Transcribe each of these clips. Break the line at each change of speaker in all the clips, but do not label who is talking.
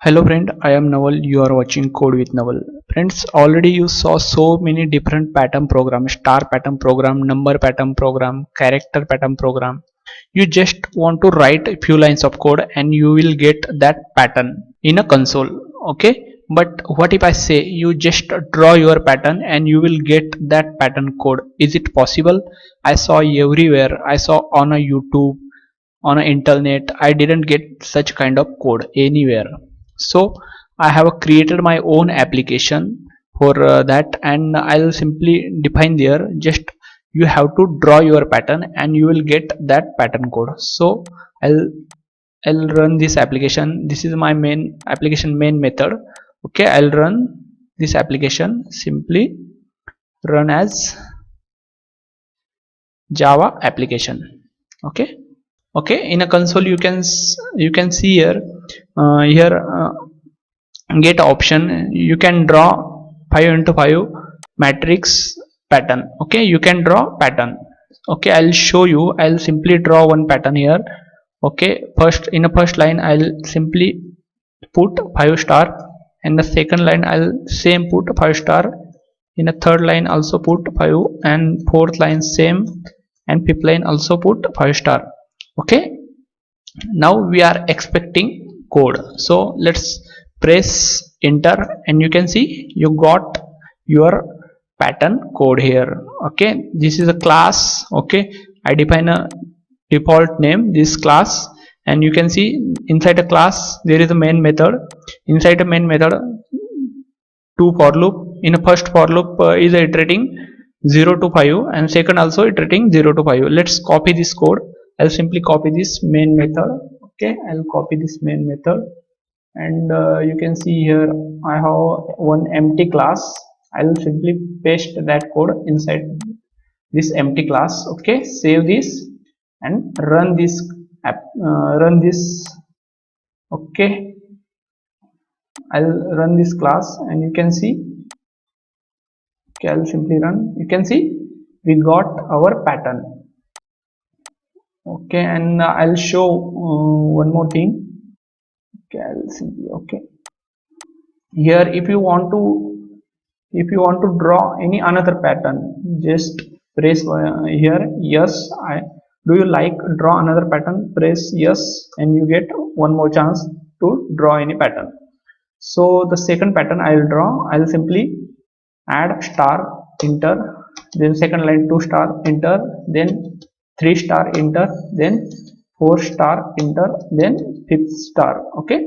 Hello friend, I am Naval. You are watching Code with Naval. Friends, already you saw so many different pattern program, star pattern program, number pattern program, character pattern program. You just want to write a few lines of code and you will get that pattern in a console. Okay, but what if I say you just draw your pattern and you will get that pattern code? Is it possible? I saw everywhere. I saw on a YouTube, on a internet. I didn't get such kind of code anywhere. So I have created my own application for that, and I'll simply define there. Just you have to draw your pattern and you will get that pattern code. So i'll I'll run this application. This is my main application main method. Okay, I'll run this application. Simply run as Java application. Okay, in a console you can see here, get option. You can draw 5 into 5 matrix pattern. Okay, you can draw pattern. Okay, I'll show you. I'll simply draw one pattern here. Okay, first in the first line I'll simply put 5 star, and the second line I'll same put 5 star. In the third line also put 5, and fourth line same, and fifth line also put 5 star. Okay, now we are expecting code. So let's press enter, and you can see you got your pattern code here. Okay, this is a class. Okay, I define a default name this class, and you can see inside a class there is a main method. Inside a main method, two for loop. In a first for loop is iterating 0 to 5, and second also iterating 0 to 5. Let's copy this code. I'll simply copy this main method. Okay, I'll copy this main method, and you can see here I have one empty class. I'll simply paste that code inside this empty class. Okay, save this and run this app, run this. Okay, I'll run this class, and you can see. Okay, I'll simply run. You can see we got our pattern. Okay, and I'll show one more thing. Okay, I'll simply, okay, here if you want to draw any another pattern, just press here yes. I do you like draw another pattern? Press yes, and you get one more chance to draw any pattern. So the second pattern I'll draw. I'll simply add star, enter, then second line 2 star, enter, then 3 star, enter, then 4 star, enter, then 5th star. Okay,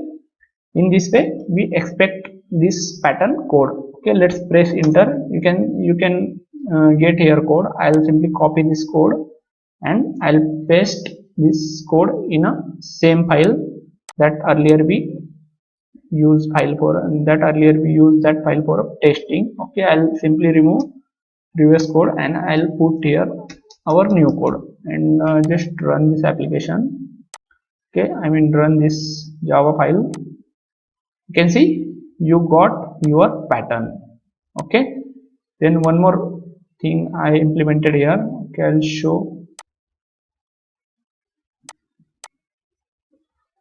in this way we expect this pattern code. Okay, let's press enter. You can get here code. I'll simply copy this code, and I'll paste this code in a same file that earlier we used that file for testing. Okay, I'll simply remove previous code, and I'll put here our new code, and just run this application. Okay, I mean run this Java file. You can see you got your pattern. Okay, then one more thing I implemented here. Okay, I'll show.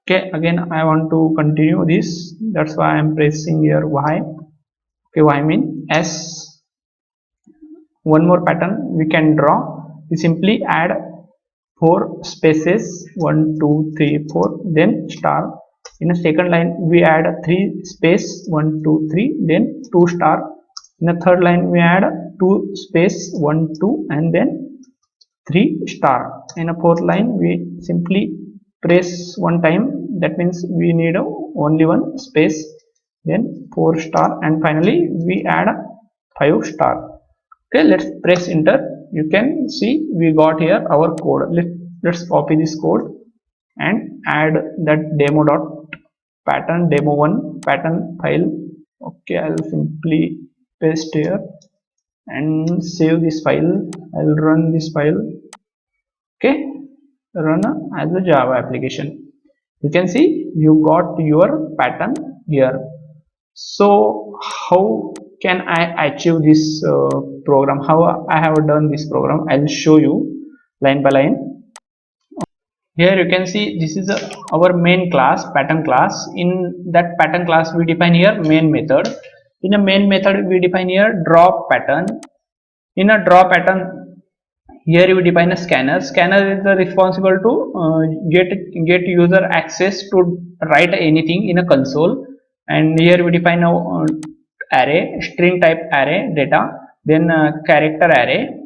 Okay, again I want to continue this. That's why I'm pressing here y. Okay, y mean s. One more pattern we can draw. We simply add 4 spaces, 1 2 3 4, then star. In a second line we add 3 space, 1 2 3, then 2 star. In a third line we add 2 space, 1 2, and then 3 star. In a fourth line we simply press one time. That means we need only one space, then 4 star, and finally we add 5 star. Okay, let's press enter. You can see we got here our code. Let's copy this code and add that demo.pattern demo1 pattern file. Okay, I'll simply paste here and save this file. I'll run this file. Okay, run as a Java application. You can see you got your pattern here. So how can I achieve this program? How I have done this program? I'll show you line by line. Here you can see this is our main class, pattern class. In that pattern class we define here main method. In a main method we define here draw pattern. In a draw pattern, here we define a scanner. Scanner is responsible to get user access to write anything in a console. And here we define a array, string type array data, then character array.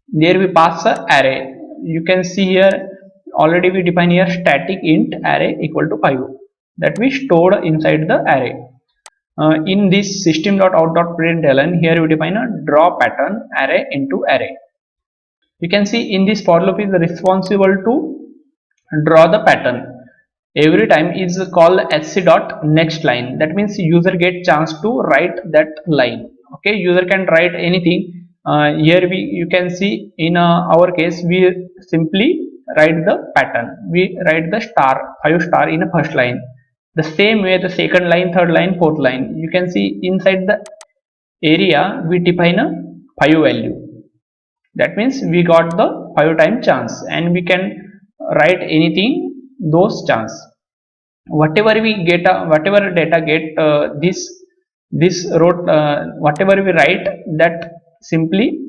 There we pass a array. You can see here already we define here static int array equal to 5 that we stored inside the array. In this system.out.println, here we define a draw pattern array into array. You can see in this for loop is responsible to draw the pattern. Every time is called sc dot next line. That means user get chance to write that line. Okay, user can write anything. Here you can see in our case we simply write the pattern. We write the star 5 star in a first line. The same way the second line, third line, fourth line. You can see inside the area we define a 5 value. That means we got the 5 time chance and we can write anything those chance. Whatever we get, whatever data get this row, whatever we write that simply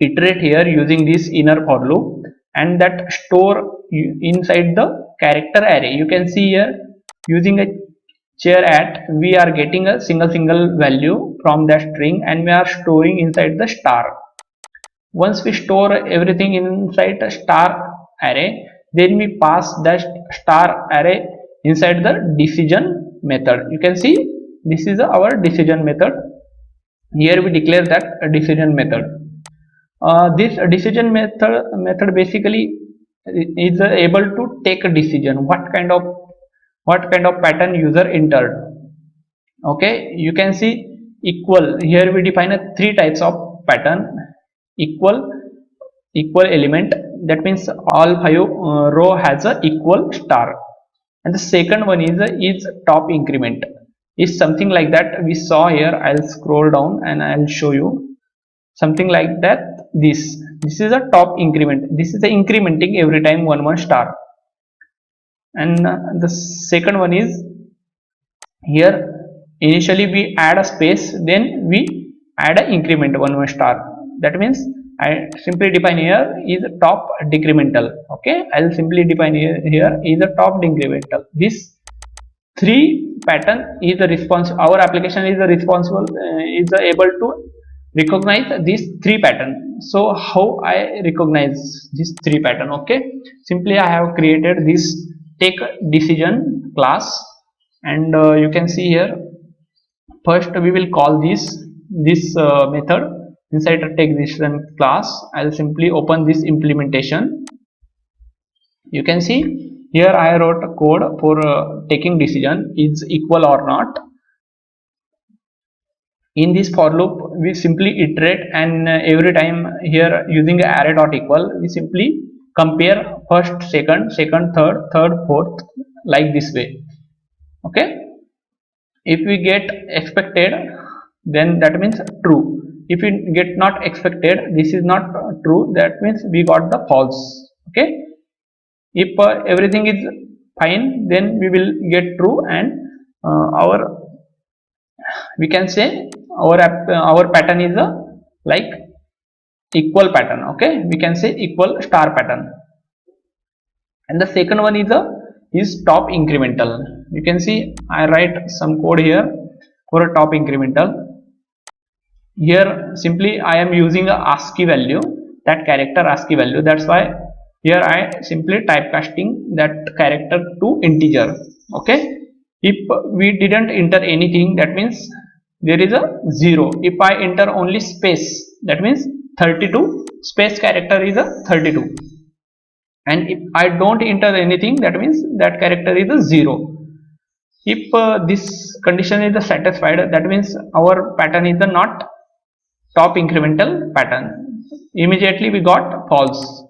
iterate here using this inner for loop and that store inside the character array. You can see here using a chair at we are getting a single value from that string and we are storing inside the star. Once we store everything inside the star array, then we pass that star array inside the decision method. You can see this is our decision method. Here we declare that decision method. This decision method basically is able to take a decision what kind of pattern user entered. Okay, you can see equal. Here we define a 3 types of pattern. Equal element, that means all 5 row has a equal star, and the second one is top increment, is something like that we saw here. I'll scroll down and I'll show you something like that. This is a top increment. This is the incrementing every time one star, and the second one is here initially we add a space, then we add a increment one star. That means I simply define here is top decremental. Okay, I'll simply define here is a top decremental. This 3 pattern is the response. Our application is the responsible is able to recognize these 3 pattern. So how I recognize this 3 pattern? Okay, simply I have created this take decision class, and you can see here first we will call this method inside the take decision class. I'll simply open this implementation. You can see here I wrote a code for taking decision is equal or not. In this for loop we simply iterate, and every time here using array dot equal we simply compare first, second, third, fourth, like this way. Okay, if we get expected then that means true. If we get not expected, this is not true, that means we got the false. Okay, if everything is fine then we will get true, and our we can say our pattern is a like equal pattern. Okay, we can say equal star pattern. And the second one is top incremental. You can see I write some code here for a top incremental. Here simply I am using a ASCII value, that character ASCII value. That's why here I simply typecasting that character to integer. Okay, if we didn't enter anything, that means there is a 0. If I enter only space, that means 32, space character is a 32, and if I don't enter anything, that means that character is a 0. If this condition is satisfied, that means our pattern is not top incremental pattern. Immediately we got false.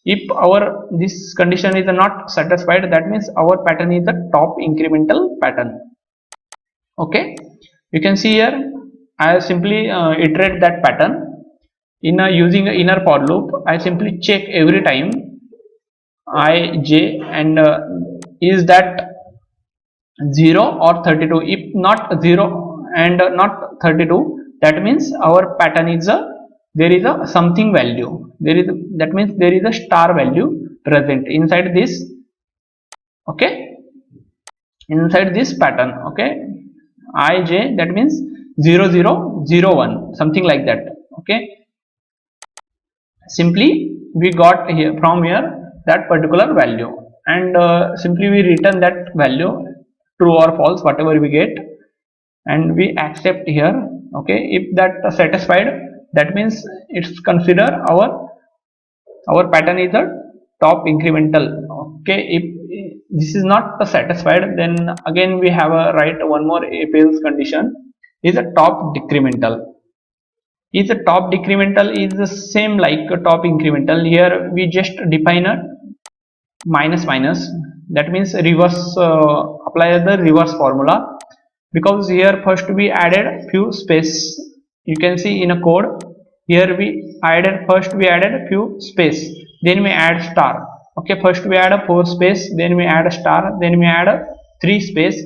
If our this condition is not satisfied, that means our pattern is the top incremental pattern. Okay, you can see here I simply iterate that pattern in using inner for loop. I simply check every time I, j, and is that 0 or 32? If not 0 and not 32, that means our pattern is a, there is a something value, there is, that means there is a star value present inside this, okay, inside this pattern, okay. I, j, that means 0 0 0 1, something like that, okay. Simply we got here from here that particular value, and simply we return that value, true or false, whatever we get, and we accept here, okay. If that satisfied, that means it's consider our pattern is a top incremental, okay. If this is not satisfied, then again we have a write one more if else condition, is a top decremental. Is a top decremental is the same like a top incremental. Here we just define a minus minus, that means reverse, apply the reverse formula, because here first we added few space, you can see in a code, here we added, first we added few space, then we add star, okay. First we add a 4 space, then we add a star, then we add a 3 space,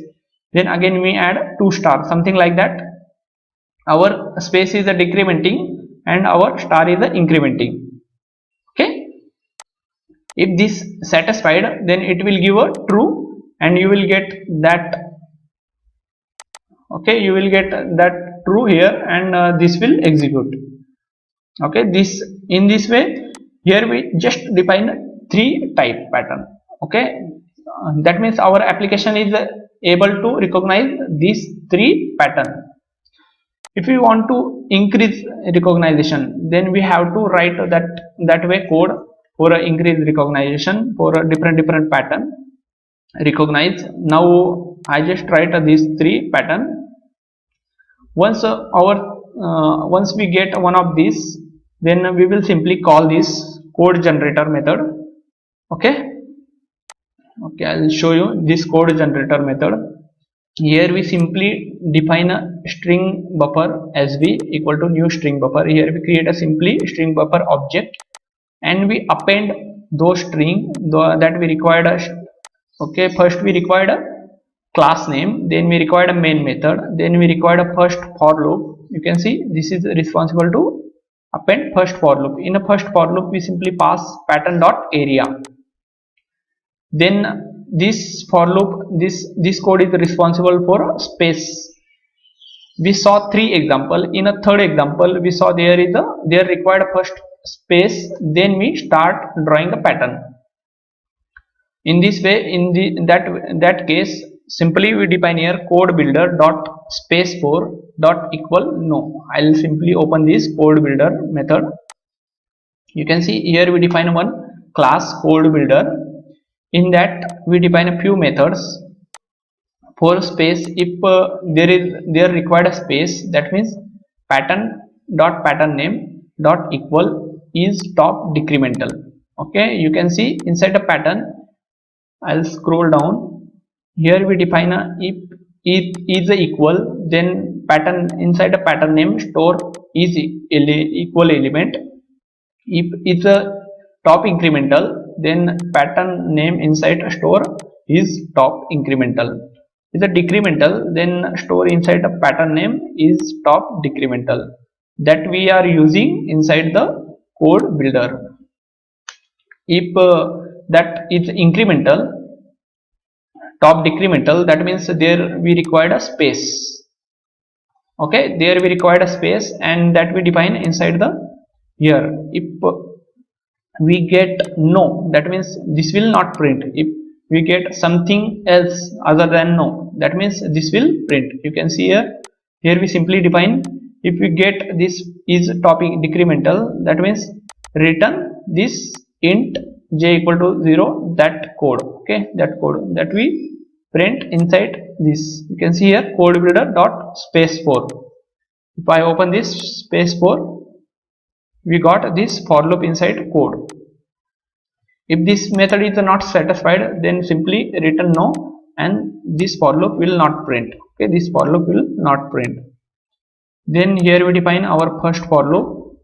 then again we add 2 star, something like that. Our space is a decrementing and our star is a incrementing, okay. If this satisfied, then it will give a true, and you will get that, okay, you will get that true here, and this will execute, okay. This, in this way, here we just define 3 type pattern, okay. That means our application is able to recognize these 3 pattern. If we want to increase recognition, then we have to write that way code for increase recognition for a different pattern recognize. Now I just write these 3 pattern. Once once we get one of these, then we will simply call this code generator method, okay. Okay, I will show you this code generator method. Here we simply define a string buffer sv equal to new string buffer. Here we create a simply string buffer object, and we append those string that we required a, okay. First we required a class name, then we required a main method, then we required a first for loop. You can see this is responsible to append first for loop. In a first for loop we simply pass pattern dot area. Then this for loop, this code is responsible for space. We saw 3 example. In a third example we saw there is a, there required first space, then we start drawing a pattern. In this way, in that case, simply we define here code builder dot space 4 dot equal no. I'll simply open this code builder method. You can see here we define one class code builder. In that we define a few methods for space. If there required a space, that means pattern dot pattern name dot equal is top decremental, okay. You can see inside the pattern, I'll scroll down. Here we define a if it is a equal, then pattern inside a pattern name store is equal element. If it's a top incremental, then pattern name inside a store is top incremental. Is a decremental, then store inside a pattern name is top decremental, that we are using inside the code builder. If that is incremental, top decremental, that means there we required a space, okay. There we required a space, and that we define inside the here. If we get no, that means this will not print. If we get something else other than no, that means this will print. You can see here we simply define, if we get this is topic decremental, that means return this int j equal to 0, that code, okay. That code that we print inside this. You can see here code builder dot space 4. If I open this space 4, we got this for loop inside code. If this method is not satisfied, then simply return no, and this for loop will not print, okay. This for loop will not print. Then here we define our first for loop,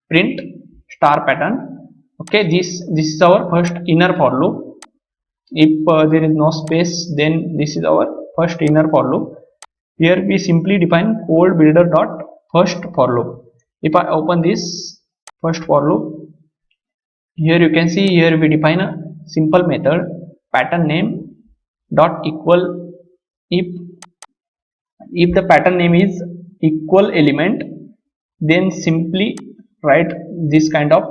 print star pattern, Okay, this is our first inner for loop. If there is no space, then this is our first inner for loop. Here we simply define code builder dot first for loop. If I open this first for loop, here you can see, here we define a simple method pattern name dot equal. If the pattern name is equal element, then simply write this kind of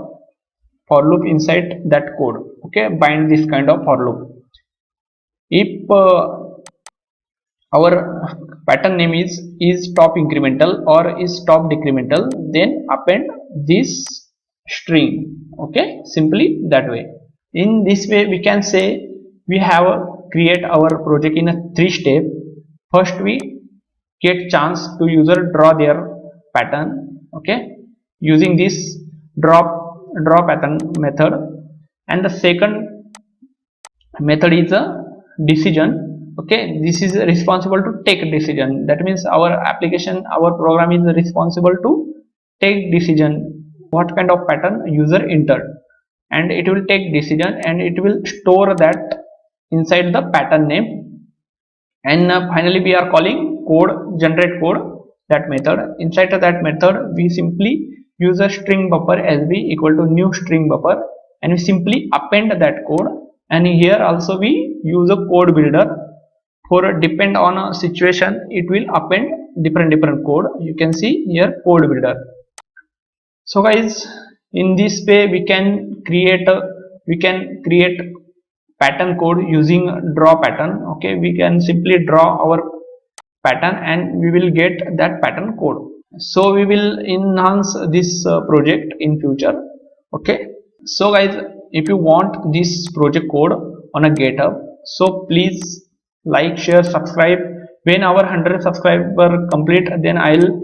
for loop inside that code. Okay, bind this kind of for loop. If our pattern name is top incremental or is top decremental, then append this string. Okay, simply that way. In this way we can say we have create our project in a 3 step. First we get chance to user draw their pattern, okay, using this draw pattern method. And the second method is a decision. Okay, this is responsible to take decision. That means our application, our program is responsible to take decision what kind of pattern user entered, and it will take decision and it will store that inside the pattern name. And finally we are calling code generate code, that method. Inside of that method we simply use a string buffer as b equal to new string buffer, and we simply append that code. And here also we use a code builder for depend on a situation, it will append different code. You can see here code builder. So guys, in this way we can create pattern code using draw pattern. Okay, we can simply draw our pattern and we will get that pattern code. So we will enhance this project in future. Okay, so guys, if you want this project code on a GitHub, so please like, share, subscribe. When our 100 subscriber complete, then I'll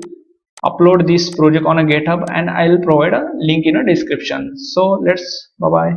upload this project on a GitHub and I'll provide a link in a description. So let's bye bye.